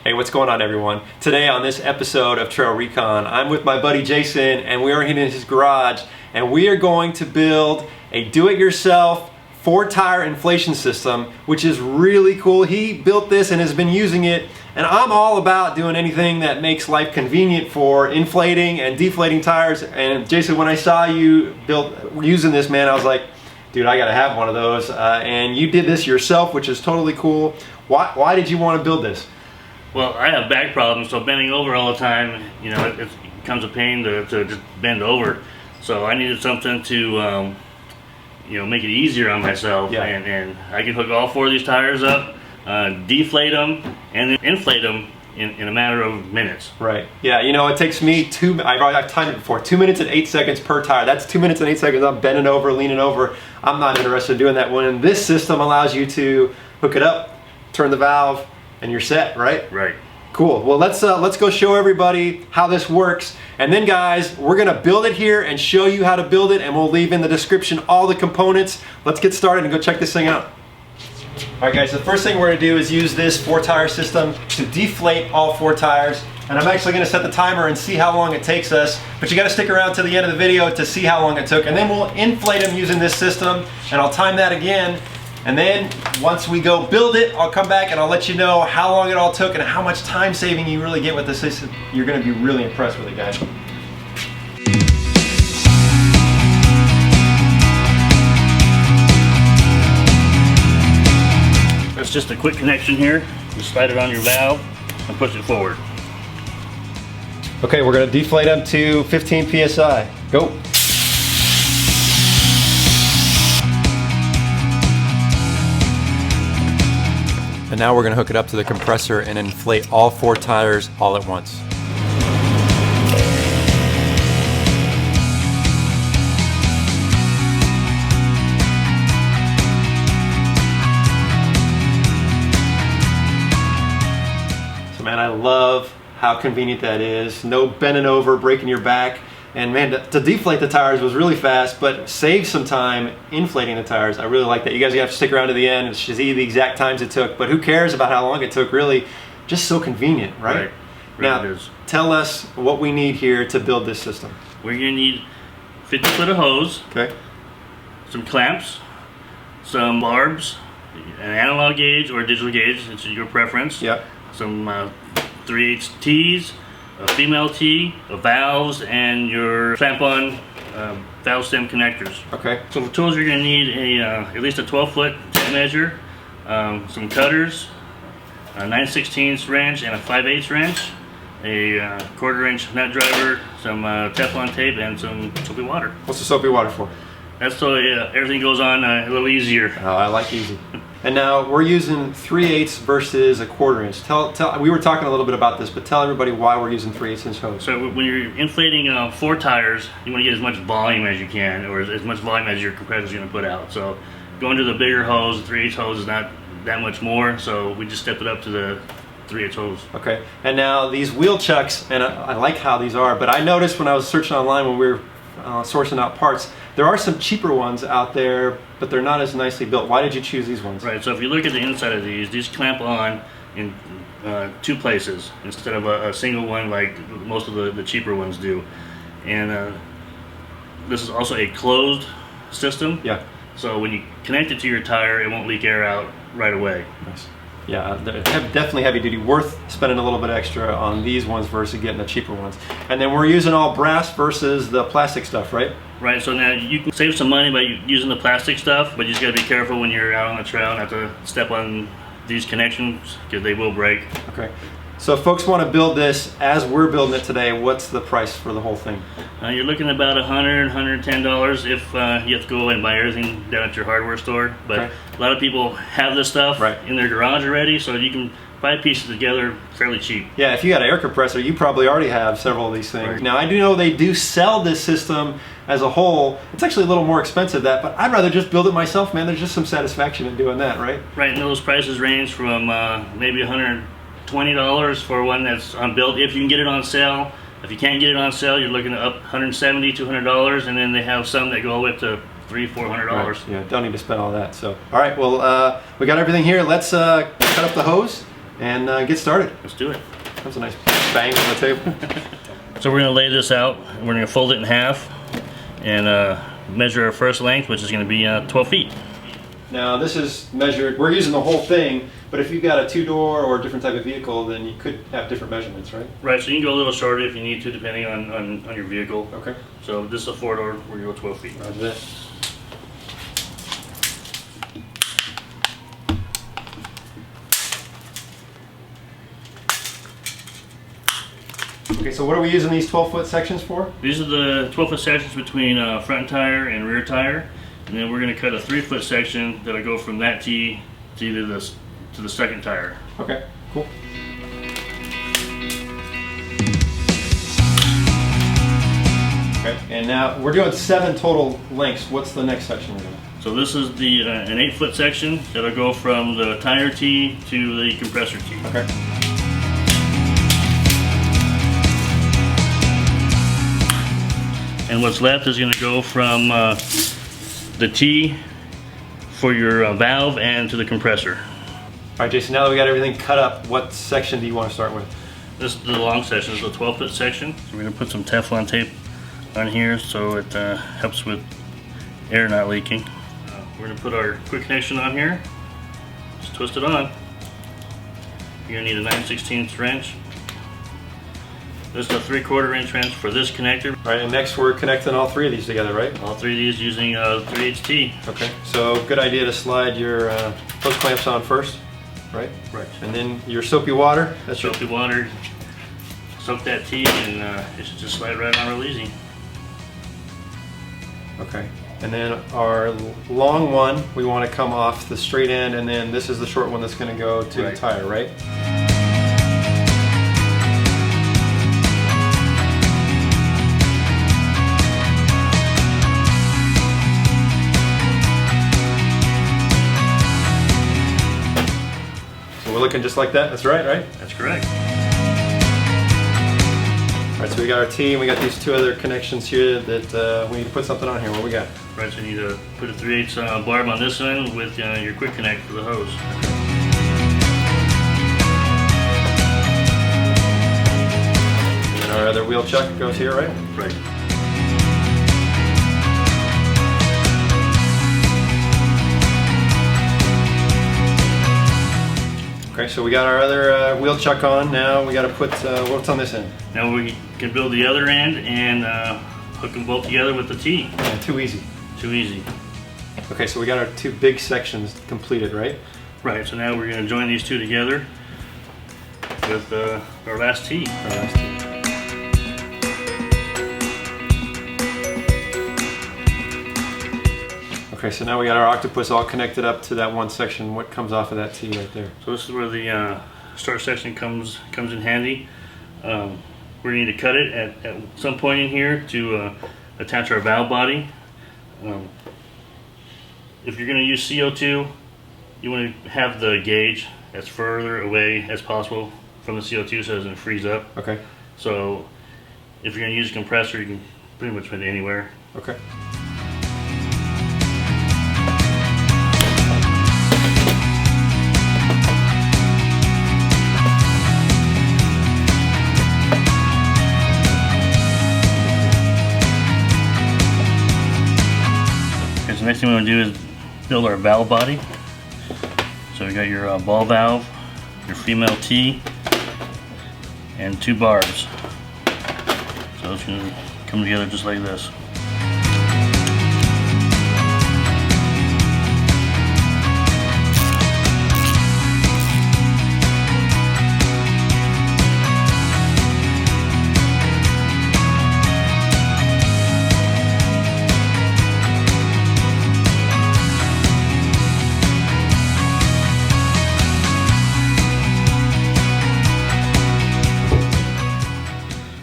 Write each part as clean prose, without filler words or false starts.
Hey, what's going on, everyone? Today on this episode of Trail Recon, I'm with my buddy Jason, and we are in his garage, and we are going to build a do-it-yourself 4-tire inflation system, which is really cool. He built this and has been using it, and I'm all about doing anything that makes life convenient for inflating and deflating tires. And Jason, when I saw you using this, man, I was like, dude, I gotta have one of those. And you did this yourself, which is totally cool. Why did you want to build this? Well, I have back problems, so bending over all the time, you know, it becomes a pain to just bend over. So I needed something to, you know, make it easier on myself. Yeah. And I can hook all 4 of these tires up, deflate them, and then inflate them in a matter of minutes. Right. Yeah, you know, it takes me I've timed it before, 2 minutes and 8 seconds per tire. That's 2 minutes and 8 seconds. I'm bending over, leaning over. I'm not interested in doing that. When this system allows you to hook it up, turn the valve, and you're set, right? Right. Cool. Well, let's go show everybody how this works, and then guys, we're gonna build it here and show you how to build it, and we'll leave in the description all the components. Let's get started and go check this thing out. All right, guys. The first thing we're gonna do is use this 4-tire system to deflate all 4 tires, and I'm actually gonna set the timer and see how long it takes us. But you got to stick around to the end of the video to see how long it took, and then we'll inflate them using this system, and I'll time that again. And then once we go build it, I'll come back and I'll let you know how long it all took and how much time saving you really get with this system. You're going to be really impressed with it, guys. That's just a quick connection here. You slide it on your valve and push it forward. Okay, we're going to deflate them to 15 psi. Go. And now we're going to hook it up to the compressor and inflate all 4 tires all at once. So man, I love how convenient that is. No bending over, breaking your back. And man, to deflate the tires was really fast, but save some time inflating the tires. I really like that. You guys have to stick around to the end and see the exact times it took, but who cares about how long it took, really? Just so convenient, right? Really now, tell us what we need here to build this system. We're gonna need 50 foot of hose, okay, some clamps, some barbs, an analog gauge or a digital gauge, it's your preference. Yep. Some 3/8 T's, a female T, valves, and your clamp-on valve stem connectors. Okay. So for tools, you're going to need at least a 12-foot tape measure, some cutters, a 9/16 wrench and a 5/8 wrench, a 1/4-inch nut driver, some Teflon tape, and some Soapy Water. What's the Soapy Water for? That's so everything goes on a little easier. Oh, I like easy. And now we're using 3/8 versus a 1/4 inch. We were talking a little bit about this, but tell everybody why we're using 3/8 inch hose. So when you're inflating 4 tires, you want to get as much volume as you can, or as much volume as your compressor is going to put out. So going to the bigger hose, the 3/8 hose is not that much more, so we just stepped it up to the 3/8 hose. Okay. And now these wheel chucks, and I like how these are, but I noticed when I was searching online when we were sourcing out parts, there are some cheaper ones out there, but they're not as nicely built. Why did you choose these ones? Right, so if you look at the inside of these clamp on in 2 places instead of a single one like most of the cheaper ones do. And this is also a closed system. Yeah. So when you connect it to your tire, it won't leak air out right away. Nice. Yeah, they're definitely heavy duty. Worth spending a little bit extra on these ones versus getting the cheaper ones. And then we're using all brass versus the plastic stuff, right? Right, so now you can save some money by using the plastic stuff, but you just got to be careful when you're out on the trail not to step on these connections because they will break. Okay. So if folks want to build this as we're building it today, what's the price for the whole thing? You're looking at about $100, $110 if you have to go and buy everything down at your hardware store. But okay. A lot of people have this stuff in their garage already, so you can buy pieces together fairly cheap. Yeah, if you got an air compressor, you probably already have several of these things. Right. Now I do know they do sell this system as a whole. It's actually a little more expensive than that, but I'd rather just build it myself, man. There's just some satisfaction in doing that, right? Right, and those prices range from maybe $120 for one that's unbuilt if you can get it on sale. If you can't get it on sale, you're looking at up $170, $200, and then they have some that go all the way up to $300-400. Right. Yeah, don't need to spend all that. So, all right, well, we got everything here. Let's cut up the hose and get started. Let's do it. That's a nice bang on the table. So we're going to lay this out. We're going to fold it in half and measure our first length, which is going to be 12 feet. Now this is measured, we're using the whole thing, but if you've got a two-door or a different type of vehicle, then you could have different measurements, right? Right, so you can go a little shorter if you need to, depending on your vehicle. Okay. So this is a 4-door, we're going to go 12 feet. Roger that. Okay, so what are we using these 12-foot sections for? These are the 12-foot sections between front tire and rear tire. And then we're going to cut a 3-foot section that'll go from that tee to either this to the second tire. Okay, cool. Okay, and now we're doing 7 total lengths. What's the next section we're doing? So this is the an 8-foot section that'll go from the tire tee to the compressor tee. Okay. And what's left is going to go from the tee for your valve and to the compressor. All right, Jason, now that we got everything cut up, what section do you want to start with? This is the long section. This is a 12-foot section. So we're going to put some Teflon tape on here so it helps with air not leaking. We're going to put our quick connection on here. Just twist it on. You're going to need a 9/16 wrench. This is a 3/4 inch wrench for this connector. All right, and next we're connecting all 3 of these together, right? All 3 of these using 3/8T. Okay, so good idea to slide your hose clamps on first, right? Right. And then your soapy water. That's your Soapy water. Soak that T and it should just slide right on real easy. okay. And then our long one, we want to come off the straight end, and then this is the short one that's going to go to the tire, right? We're looking just like that. That's right? That's correct. All right, so we got our T and we got these 2 other connections here that we need to put something on here. What we got? Right, so you need to put a 3/8 barb on this end with your quick connect for the hose. And then our other wheel chuck goes here, right? Right. Okay, so we got our other wheel chuck on. Now we got to put, what's on this end? Now we can build the other end and hook them both together with the T. Yeah, too easy. Too easy. Okay, so we got our 2 big sections completed, right? Right, so now we're going to join these 2 together with our last T. Our last T. Okay, so now we got our octopus all connected up to that one section. What comes off of that T right there? So this is where the start section comes in handy. We need to cut it at some point in here to attach our valve body. If you're going to use CO2, you want to have the gauge as further away as possible from the CO2 so it doesn't freeze up. Okay. So if you're going to use a compressor, you can pretty much put it anywhere. Okay. Okay, so next thing we want to do is build our valve body. So we got your ball valve, your female T, and 2 barbs. So it's going to come together just like this.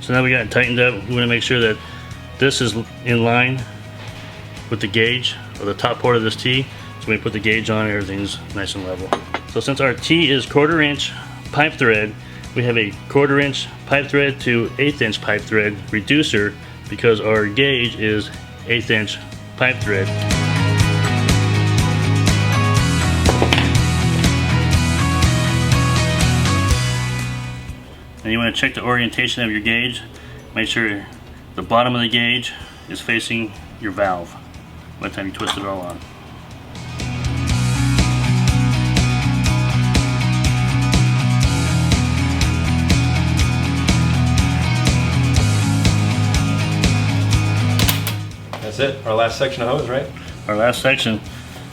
So now we got it tightened up. We want to make sure that this is in line with the gauge, or the top part of this T. So when we put the gauge on, everything's nice and level. So since our T is 1/4 inch pipe thread, we have a 1/4 inch pipe thread to 1/8 inch pipe thread reducer because our gauge is 1/8 inch pipe thread. And you want to check the orientation of your gauge. Make sure the bottom of the gauge is facing your valve by the time you twist it all on. That's it, our last section of hose, right? Our last section,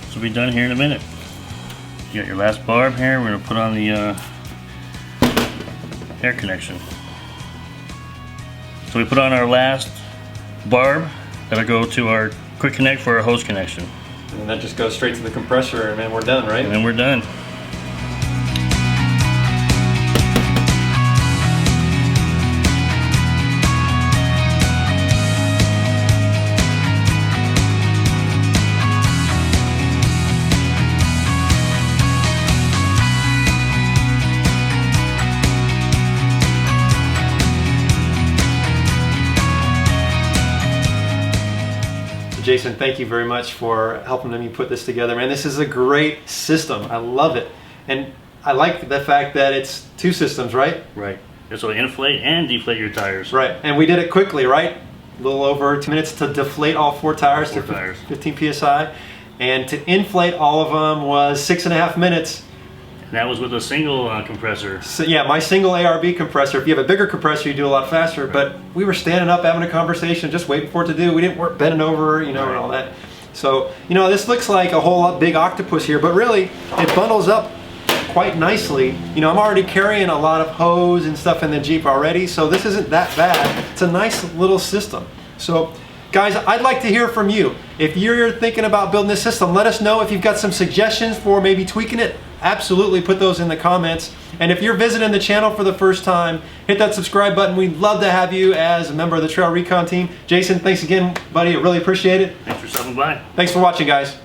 this will be done here in a minute. You got your last barb here. We're going to put on the air connection. So we put on our last barb that'll go to our quick connect for our hose connection. And that just goes straight to the compressor and then we're done, right? And then we're done. Jason, thank you very much for helping me put this together. Man, this is a great system. I love it. And I like the fact that it's two systems, right? Right. This will inflate and deflate your tires. Right. And we did it quickly, right? A little over 2 minutes to deflate all four tires to 15 psi. And to inflate all of them was 6.5 minutes. And that was with a single compressor. So, yeah, my single ARB compressor. If you have a bigger compressor, you do a lot faster. Right. But we were standing up having a conversation, just waiting for it to do. We didn't work bending over, you know, right. And all that. So, you know, this looks like a whole big octopus here, but really it bundles up quite nicely. You know, I'm already carrying a lot of hose and stuff in the Jeep already, so this isn't that bad. It's a nice little system. So, guys, I'd like to hear from you. If you're thinking about building this system, let us know. If you've got some suggestions for maybe tweaking it, absolutely put those in the comments. And if you're visiting the channel for the first time, hit that subscribe button. We'd love to have you as a member of the Trail Recon team. Jason, thanks again, buddy. I really appreciate it. Thanks for stopping by. Thanks for watching, guys.